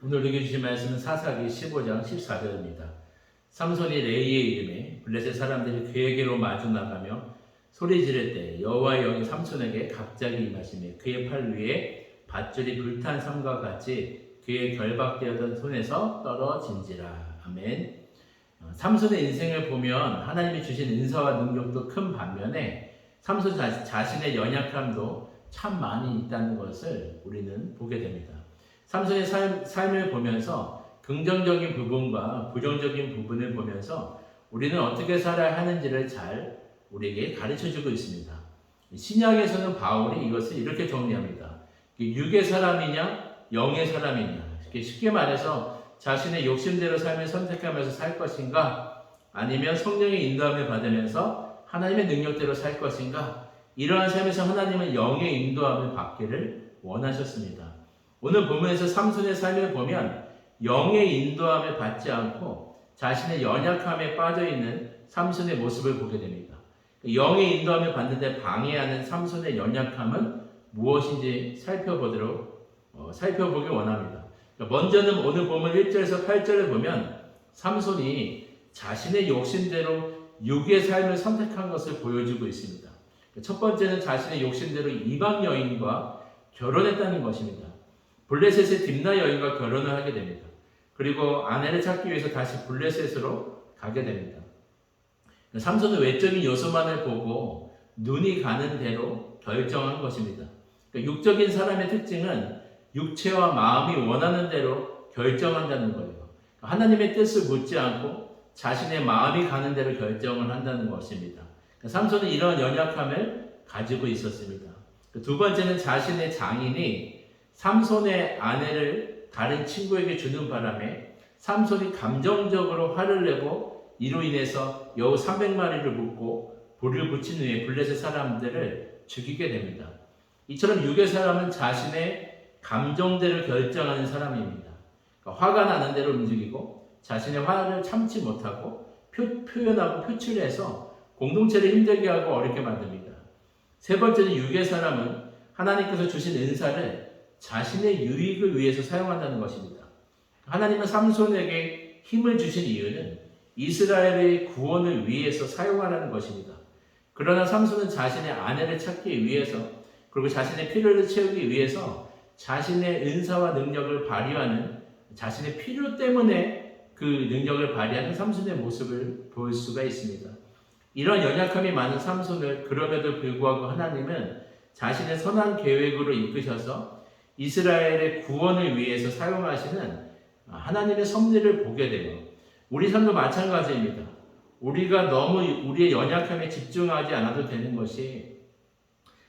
오늘 읽어주신 말씀은 사사기 15장 14절입니다. 삼손이 레이의 이름에 블레셋 사람들이 그에게로 마주 나가며 소리 지를 때 여호와의 영이 삼손에게 갑자기 임하시며 그의 팔 위에 밧줄이 불탄 섬과 같이 그의 결박되었던 손에서 떨어진지라. 아멘. 삼손의 인생을 보면 하나님이 주신 은사와 능력도 큰 반면에 삼손 자신의 연약함도 참 많이 있다는 것을 우리는 보게 됩니다. 삼손의 삶을 보면서 긍정적인 부분과 부정적인 부분을 보면서 우리는 어떻게 살아야 하는지를 잘 우리에게 가르쳐주고 있습니다. 신약에서는 바울이 이것을 이렇게 정리합니다. 육의 사람이냐 영의 사람이냐, 쉽게 말해서 자신의 욕심대로 삶을 선택하면서 살 것인가, 아니면 성령의 인도함을 받으면서 하나님의 능력대로 살 것인가, 이러한 삶에서 하나님은 영의 인도함을 받기를 원하셨습니다. 오늘 본문에서 삼손의 삶을 보면 영의 인도함을 받지 않고 자신의 연약함에 빠져있는 삼손의 모습을 보게 됩니다. 영의 인도함을 받는데 방해하는 삼손의 연약함은 무엇인지 살펴보기 원합니다. 먼저는 오늘 본문 1절에서 8절을 보면 삼손이 자신의 욕심대로 육의 삶을 선택한 것을 보여주고 있습니다. 첫 번째는 자신의 욕심대로 이방 여인과 결혼했다는 것입니다. 블레셋의 딥나 여인과 결혼을 하게 됩니다. 그리고 아내를 찾기 위해서 다시 블레셋으로 가게 됩니다. 삼손은 외적인 요소만을 보고 눈이 가는 대로 결정한 것입니다. 육적인 사람의 특징은 육체와 마음이 원하는 대로 결정한다는 거예요. 하나님의 뜻을 묻지 않고 자신의 마음이 가는 대로 결정을 한다는 것입니다. 삼손은 이런 연약함을 가지고 있었습니다. 두 번째는 자신의 장인이 삼손의 아내를 다른 친구에게 주는 바람에 삼손이 감정적으로 화를 내고 이로 인해서 여우 300마리를 묶고 불을 붙인 후에 블레셋 사람들을 죽이게 됩니다. 이처럼 육의 사람은 자신의 감정대로 결정하는 사람입니다. 화가 나는 대로 움직이고 자신의 화를 참지 못하고 표현하고 표출해서 공동체를 힘들게 하고 어렵게 만듭니다. 세 번째는 육의 사람은 하나님께서 주신 은사를 자신의 유익을 위해서 사용한다는 것입니다. 하나님은 삼손에게 힘을 주신 이유는 이스라엘의 구원을 위해서 사용하라는 것입니다. 그러나 삼손은 자신의 아내를 찾기 위해서, 그리고 자신의 필요를 채우기 위해서 자신의 은사와 능력을 발휘하는, 자신의 필요 때문에 그 능력을 발휘하는 삼손의 모습을 볼 수가 있습니다. 이런 연약함이 많은 삼손을 그럼에도 불구하고 하나님은 자신의 선한 계획으로 이끄셔서 이스라엘의 구원을 위해서 사용하시는 하나님의 섭리를 보게 돼요. 우리 삶도 마찬가지입니다. 우리가 너무 우리의 연약함에 집중하지 않아도 되는 것이,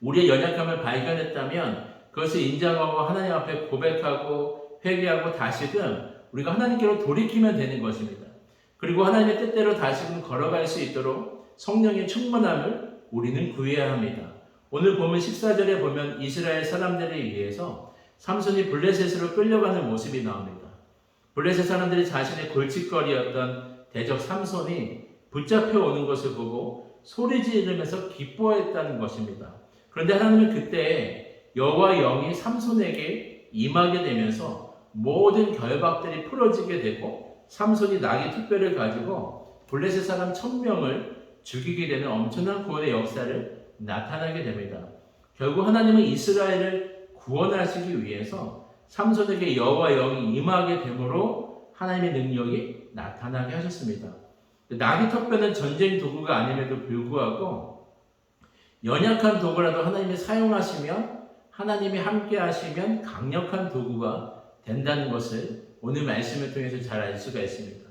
우리의 연약함을 발견했다면 그것을 인정하고 하나님 앞에 고백하고 회개하고 다시금 우리가 하나님께로 돌이키면 되는 것입니다. 그리고 하나님의 뜻대로 다시금 걸어갈 수 있도록 성령의 충만함을 우리는 구해야 합니다. 오늘 보면 14절에 보면 이스라엘 사람들에 의해서 삼손이 블레셋으로 끌려가는 모습이 나옵니다. 블레셋 사람들이 자신의 골칫거리였던 대적 삼손이 붙잡혀 오는 것을 보고 소리 지르면서 기뻐했다는 것입니다. 그런데 하나님은 그때 여호와 영이 삼손에게 임하게 되면서 모든 결박들이 풀어지게 되고 삼손이 나귀 특별을 가지고 블레셋 사람 1000명을 죽이게 되는 엄청난 구원의 역사를 나타나게 됩니다. 결국 하나님은 이스라엘을 구원하시기 위해서 삼손에게 여호와 영이 임하게 되므로 하나님의 능력이 나타나게 하셨습니다. 나귀 턱뼈는 전쟁 도구가 아님에도 불구하고 연약한 도구라도 하나님이 사용하시면, 하나님이 함께 하시면 강력한 도구가 된다는 것을 오늘 말씀을 통해서 잘 알 수가 있습니다.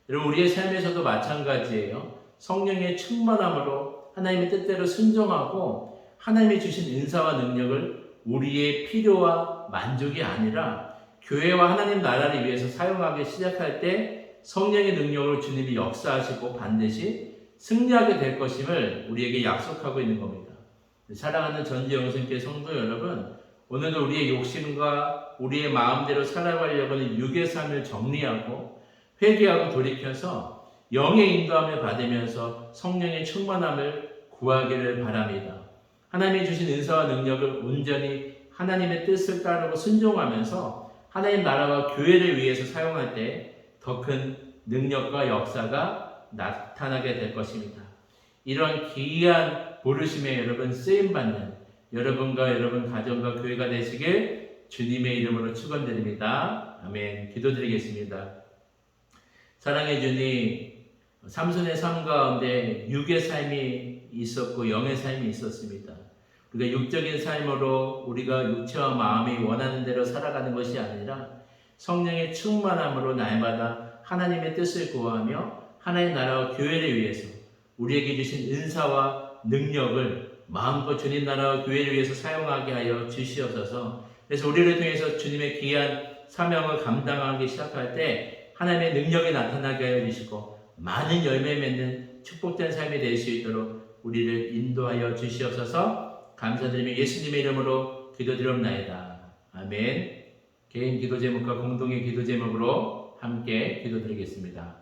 여러분, 우리의 삶에서도 마찬가지예요. 성령의 충만함으로 하나님의 뜻대로 순종하고 하나님이 주신 은사와 능력을 우리의 필요와 만족이 아니라 교회와 하나님 나라를 위해서 사용하기 시작할 때 성령의 능력으로 주님이 역사하시고 반드시 승리하게 될 것임을 우리에게 약속하고 있는 겁니다. 사랑하는 전지영생교회 성도 여러분, 오늘도 우리의 욕심과 우리의 마음대로 살아가려고 하는 육의 삶을 정리하고 회개하고 돌이켜서 영의 인도함을 받으면서 성령의 충만함을 구하기를 바랍니다. 하나님이 주신 은사와 능력을 온전히 하나님의 뜻을 따르고 순종하면서 하나님 나라와 교회를 위해서 사용할 때 더 큰 능력과 역사가 나타나게 될 것입니다. 이런 귀한 부르심에 여러분 쓰임받는 여러분과 여러분 가정과 교회가 되시길 주님의 이름으로 축원드립니다. 아멘. 기도드리겠습니다. 사랑해 주님, 삼손의 삶 가운데 육의 삶이 있었고 영의 삶이 있었습니다. 우리가 육적인 삶으로 우리가 육체와 마음이 원하는 대로 살아가는 것이 아니라 성령의 충만함으로 날마다 하나님의 뜻을 구하며 하나님의 나라와 교회를 위해서 우리에게 주신 은사와 능력을 마음껏 주님 나라와 교회를 위해서 사용하게 하여 주시옵소서. 그래서 우리를 통해서 주님의 귀한 사명을 감당하기 시작할 때 하나님의 능력이 나타나게 하여 주시고 많은 열매 맺는 축복된 삶이 될 수 있도록 우리를 인도하여 주시옵소서. 감사드리며 예수님의 이름으로 기도드립나이다. 아멘. 개인 기도 제목과 공동의 기도 제목으로 함께 기도드리겠습니다.